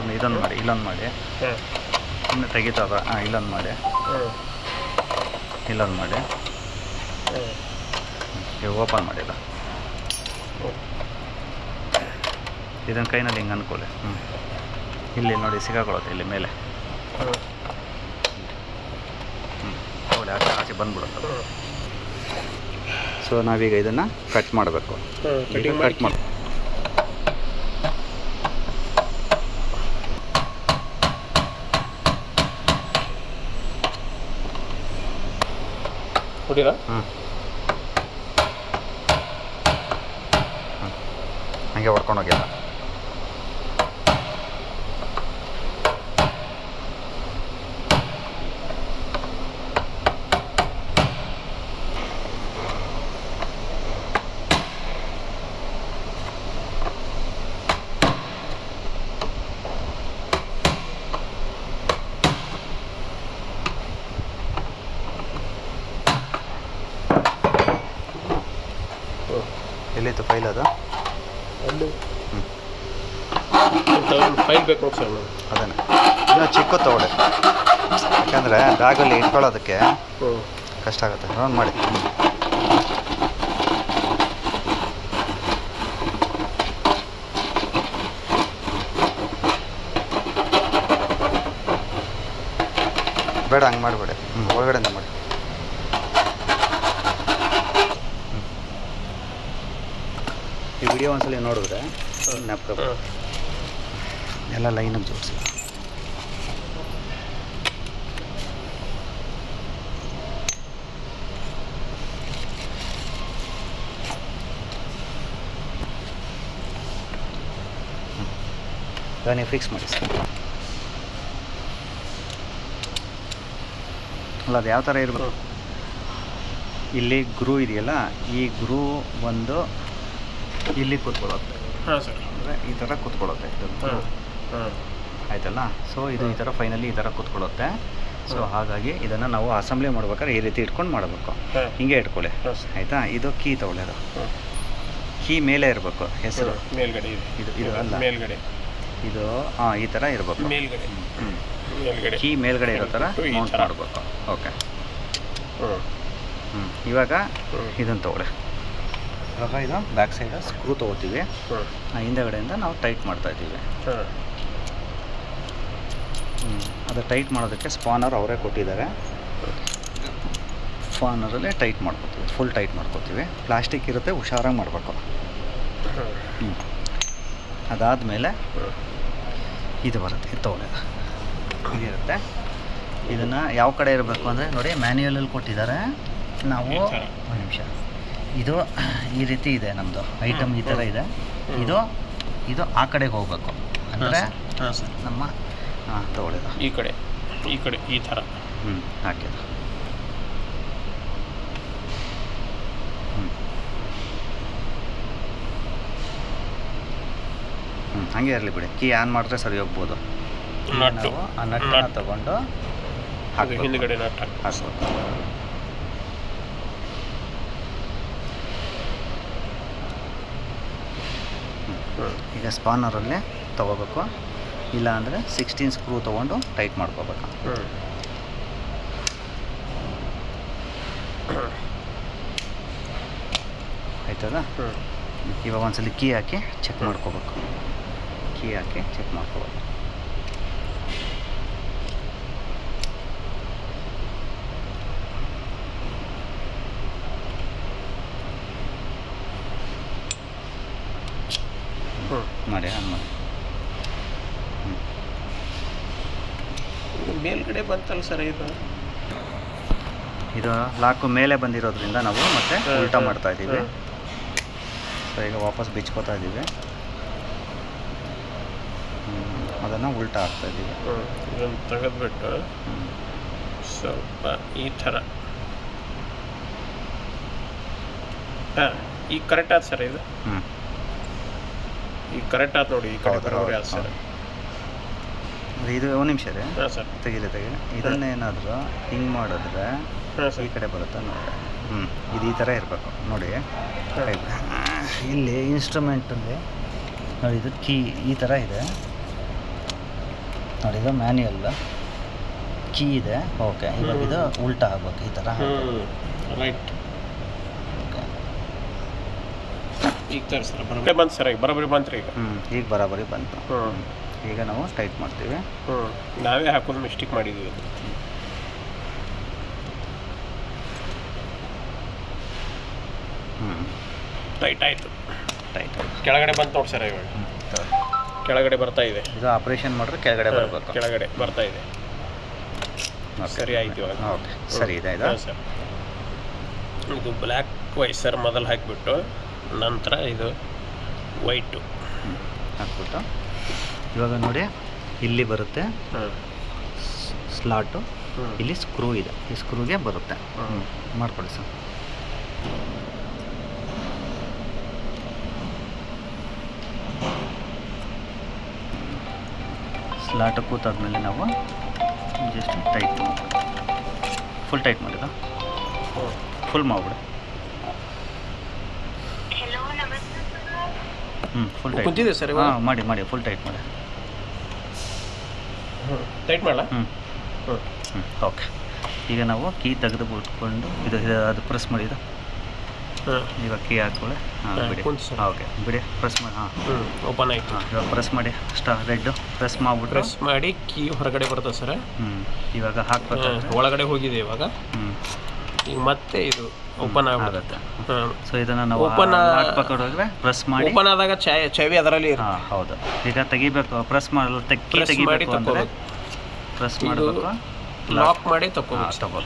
ಸುಮ್ಮನೆ ಇದೊಂದು ಮಾಡಿ ಇಲ್ಲೊಂದು ಮಾಡಿ ಸುಮ್ಮನೆ ತೆಗಿತಾವ ಇಲ್ಲೊಂದು ಮಾಡಿ ಇಲ್ಲೊಂದು ಮಾಡಿ ಈಗ ಓಪನ್ ಮಾಡಿಲ್ಲ ಇದನ್ನು ಕೈನಲ್ಲಿ ಹಿಂಗೆ ಅನ್ಕೊಳ್ಳಿ ಇಲ್ಲಿ ನೋಡಿ ಸಿಗಾಕೊಳ್ಳುತ್ತೆ ಇಲ್ಲಿ ಮೇಲೆ ನೋಡಿ ಆಚೆ ಬಂದ್ಬಿಡುತ್ತೆ ಸೊ ನಾವೀಗ ಇದನ್ನು ಕಟ್ ಮಾಡಬೇಕು ಕಟ್ ಮಾಡಿ ಹಂಗೆ ಹೊಡ್ಕೊಂಡು ಹೋಗಿಲ್ಲ ಎಲ್ಲಿತ್ತು ಫೈಲ್ ಅದು ಅಲ್ಲಿ ಫೈಲ್ ಬೇಕು ಸರ್ ಅದನ್ನು ಇನ್ನೂ ಚಿಕ್ಕ ತಗೊಳ್ಳಿ ಯಾಕಂದರೆ ಬ್ಯಾಗಲ್ಲಿ ಇಟ್ಕೊಳ್ಳೋದಕ್ಕೆ ಕಷ್ಟ ಆಗುತ್ತೆ ರೌಂಡ್ ಮಾಡಿ ಬೇಡ ಹಂಗೆ ಮಾಡಬೇಡಿ ಒಳಗಡೆಯಿಂದ ಮಾಡಿ ಈ ವಿಡಿಯೋ ಒಂದ್ಸಲ ನೋಡಿದ್ರೆ ಜ್ಞಾಪಕ ಎಲ್ಲ ಲೈನಾಗಿ ಜೋಡಿಸಿ ನೀವು ಫಿಕ್ಸ್ ಮಾಡಿ ಸರ್ ಅಲ್ಲ ಅದು ಯಾವ ಥರ ಇರಬೇಕು ಇಲ್ಲಿ ಗ್ರೂ ಇದೆಯಲ್ಲ ಈ ಗ್ರೂ ಒಂದು ಇಲ್ಲಿ ಕೂತ್ಕೊಳ್ಳುತ್ತೆ ಅಂದರೆ ಈ ಥರ ಕೂತ್ಕೊಳ್ಳುತ್ತೆ ಆಯ್ತಲ್ಲ ಸೊ ಇದು ಈ ಥರ ಫೈನಲಿ ಈ ಥರ ಕೂತ್ಕೊಳ್ಳುತ್ತೆ ಸೊ ಹಾಗಾಗಿ ಇದನ್ನು ನಾವು ಅಸೆಂಬ್ಲಿ ಮಾಡ್ಬೇಕಾದ್ರೆ ಈ ರೀತಿ ಇಟ್ಕೊಂಡು ಮಾಡಬೇಕು ಹಿಂಗೆ ಇಟ್ಕೊಳ್ಳಿ ಆಯಿತಾ ಇದು ಕೀ ತಗೊಳ್ಳೋದು ಕೀ ಮೇಲೆ ಇರಬೇಕು ಹೆಸರು ಮೇಲ್ಗಡೆ ಇದು ಇದು ಅಲ್ಲ ಮೇಲ್ಗಡೆ ಇದು ಈ ಥರ ಇರಬೇಕು ಮೇಲ್ಗಡೆ ಕೀ ಮೇಲ್ಗಡೆ ಇರೋ ಥರ ಮೌಂಟ್ ಮಾಡಬೇಕು ಓಕೆ ಇವಾಗ ಇದನ್ನು ತಗೊಳ್ಳಿ ಇವಾಗ ಇದು ಬ್ಯಾಕ್ ಸೈಡ್ ಸ್ಕ್ರೂ ತೊಗೋತೀವಿ ಹಿಂದೆಗಡೆಯಿಂದ ನಾವು ಟೈಟ್ ಮಾಡ್ತಾಯಿದ್ದೀವಿ ಅದು ಟೈಟ್ ಮಾಡೋದಕ್ಕೆ ಸ್ಪಾನರ್ ಅವರೇ ಕೊಟ್ಟಿದ್ದಾರೆ ಸ್ಪಾನರಲ್ಲೇ ಟೈಟ್ ಮಾಡ್ಕೊತೀವಿ ಫುಲ್ ಟೈಟ್ ಮಾಡ್ಕೊತೀವಿ ಪ್ಲಾಸ್ಟಿಕ್ ಇರುತ್ತೆ ಹುಷಾರಾಗಿ ಮಾಡಬೇಕು ಅದಾದಮೇಲೆ ಇದು ಬರುತ್ತೆ ಇದು ತೊಗೊಳ್ಳೋದು ಇದಿರುತ್ತೆ ಇದನ್ನು ಯಾವ ಕಡೆ ಇರಬೇಕು ಅಂದರೆ ನೋಡಿ ಮ್ಯಾನ್ಯುಯಲಲ್ಲಿ ಕೊಟ್ಟಿದ್ದಾರೆ ನಾವು ಒಂದು ನಿಮಿಷ ಇದು ಈ ರೀತಿ ಇದೆ ನಮ್ಮದು ಐಟಮ್ ಈ ಥರ ಇದೆ ಇದು ಆ ಕಡೆಗೆ ಹೋಗಬೇಕು ಅಂದರೆ ನಮ್ಮ ತೊಗೊಳ್ಳೋದು ಈ ಕಡೆ ಈ ಥರ ಹಾಕಿದ್ದು ಹಾಗೆ ಇರಲಿ ಬಿಡಿ ಕೀ ಆನ್ ಮಾಡಿದ್ರೆ ಸರಿ ಹೋಗ್ಬೋದು ನಾವು ಆ ನಟ್ಟನ್ನು ತಗೊಂಡು ಹಿಂದ್ಗಡೆ ನಟ್ ಹಾಕ್ಬೇಕು ಈಗ ಸ್ಪಾನರಲ್ಲೇ ತೊಗೋಬೇಕು ಇಲ್ಲ ಅಂದರೆ 16 ಸ್ಕ್ರೂ ತೊಗೊಂಡು ಟೈಟ್ ಮಾಡ್ಕೋಬೇಕು ಆಯ್ತದ ಇವಾಗ ಒಂದ್ಸಲ ಕೀ ಹಾಕಿ ಚೆಕ್ ಮಾಡ್ಕೋಬೇಕು ಕೀ ಹಾಕಿ ಚೆಕ್ ಮಾಡ್ಕೋಬೇಕು ಮಾಡಿ ಆನ್ ಮಾಡಿ ಮೇಲ್ಗಡೆ ಬಂತಲ್ಲ ಸರ್ ಇದು ಲಾಕು ಮೇಲೆ ಬಂದಿರೋದ್ರಿಂದ ನಾವು ಮತ್ತೆ ಉಲ್ಟಾ ಮಾಡ್ತಾ ಇದ್ದೀವಿ ಸೊ ಈಗ ವಾಪಸ್ ಬಿಚ್ಕೋತಾ ಇದ್ದೀವಿ ಅದನ್ನು ಉಲ್ಟಾ ಹಾಕ್ತಾ ಇದ್ದೀವಿ ಇದನ್ನು ತೆಗೆದ್ಬಿಟ್ಟು ಸ್ವಲ್ಪ ಈ ಥರ ಈಗ ಕರೆಕ್ಟ್ ಆಯ್ತು ಸರ್ ಇದು ಈಗ ಕರೆಕ್ಟ್ ಆಯ್ತು ನೋಡಿ ಈ ಕಡೆ ಬರೋರಿ ಆಯ್ತು ಸರ್ ಇದು ಒಂದು ನಿಮಿಷ ರೀ ಸರ್ ತೆಗೀಲಿ ಇದನ್ನೇನಾದರೂ ಹಿಂಗೆ ಮಾಡಿದ್ರೆ ಈ ಕಡೆ ಬರುತ್ತೆ ನೋಡಿ ಇದು ಈ ಥರ ಇರಬೇಕು ನೋಡಿ ಇಲ್ಲಿ ಇನ್ಸ್ಟ್ರೂಮೆಂಟಲ್ಲಿ ನೋಡಿ ಇದು ಕೀ ಈ ಥರ ಇದೆ ನೋಡಿ ಇದು ಮ್ಯಾನ್ಯಲ್ ಕೀ ಇದೆ. ಓಕೆ, ಇವಾಗ ಇದು ಉಲ್ಟಾ ಆಗ್ಬೇಕು ಈ ಥರ. ರೈಟ್. ಈಗ ಸರ್ ಸರ್ ಬರೋಬ್ಬರಿ ಬಂತು ಸರ್, ಈಗ ಬರೋಬ್ಬರಿ ಬಂತು ಈಗ. ಈಗ ಬರೋಬ್ಬರಿ ಬಂತು. ಈಗ ನಾವು ಟೈಟ್ ಮಾಡ್ತೀವಿ. ನಾವೇ ಹಾಕೋದು ಮಿಸ್ಟೇಕ್ ಮಾಡಿದ್ದೀವಿ. ಟೈಟ್ ಆಯಿತು. ಟೈಟ್ ಕೆಳಗಡೆ ಬಂತು ನೋಡಿ ಸರ್, ಇವಾಗ ಕೆಳಗಡೆ ಬರ್ತಾ ಇದೆ. ಇದು ಆಪ್ರೇಷನ್ ಮಾಡಿದ್ರೆ ಕೆಳಗಡೆ ಬರಬೇಕು. ಕೆಳಗಡೆ ಬರ್ತಾ ಇದೆ. ಸರಿ ಆಯ್ತು ಇವಾಗ. ಓಕೆ, ಸರಿ ಇದೆ ಇದು. ಸರ್ ಇದು ಬ್ಲ್ಯಾಕ್ ವೈಸರ್ ಮೊದಲು ಹಾಕಿಬಿಟ್ಟು ನಂತರ ಇದು ವೈಟು ಹಾಕ್ಬಿಟ್ಟು ಇವಾಗ ನೋಡಿ ಇಲ್ಲಿ ಬರುತ್ತೆ ಸ್ಲಾಟು, ಇಲ್ಲಿ ಸ್ಕ್ರೂ ಇದೆ, ಈ ಸ್ಕ್ರೂಗೆ ಬರುತ್ತೆ. ಮಾಡ್ಕೊಡಿ ಸರ್. ಸ್ಲಾಟು ಕೂತಾದ್ಮೇಲೆ ನಾವು ಜಸ್ಟ್ ಟೈಟ್ ಫುಲ್ ಟೈಟ್ ಮಾಡಿದ, ಫುಲ್ ಮಾಡಿಬಿಡು. ಫುಲ್ ಟೈಟ್ ಕುಂತಿದೆ ಸರ್. ಮಾಡಿ ಫುಲ್ ಟೈಟ್ ಮಾಡಿ. ಟೈಟ್ ಮಾಡಲ್ಲ. ಓಕೆ, ಈಗ ನಾವು ಕೀ ತೆಗೆದು ಬಿಟ್ಕೊಂಡು ಇದು ಅದು ಪ್ರೆಸ್ ಮಾಡಿದ್ದು. ಇವಾಗ ಕೀ ಹಾಕೊಳ್ಳಿ. ಬಿಡಿ. ಓಕೆ, ಬಿಡಿ, ಪ್ರೆಸ್ ಮಾಡಿ. ಓಪನ್ ಆಯಿತು. ಇವಾಗ ಪ್ರೆಸ್ ಮಾಡಿ ರೆಡ್ಡು ಪ್ರೆಸ್ ಮಾಡಿಬಿಟ್ಟು ಪ್ರೆಸ್ ಮಾಡಿ ಕೀ ಹೊರಗಡೆ ಬರ್ತದೆ ಸರ್. ಇವಾಗ ಹಾಕ್ಬೇಕು. ಒಳಗಡೆ ಹೋಗಿದೆ ಇವಾಗ. ಈಗ ಮತ್ತೆ ಇದು ಓಪನ್ ಆಗುತ್ತೆ. ಸೊ ಇದನ್ನು ನಾವು ಓಪನ್ ಹಾಕ್ಬೇಕಾದ್ರೆ ಪ್ರೆಸ್ ಮಾಡಿ. ಓಪನ್ ಆದಾಗ ಚಾವಿ ಅದರಲ್ಲಿ. ಹೌದು. ಈಗ ತೆಗಿಬೇಕು, ಪ್ರೆಸ್ ಮಾಡಲು ತೆಗಿಬೇಕು ಅಂದರೆ ಪ್ರೆಸ್ ಮಾಡಬೇಕು, ಲಾಕ್ ಮಾಡಿ ತಗೋಬೇಕು.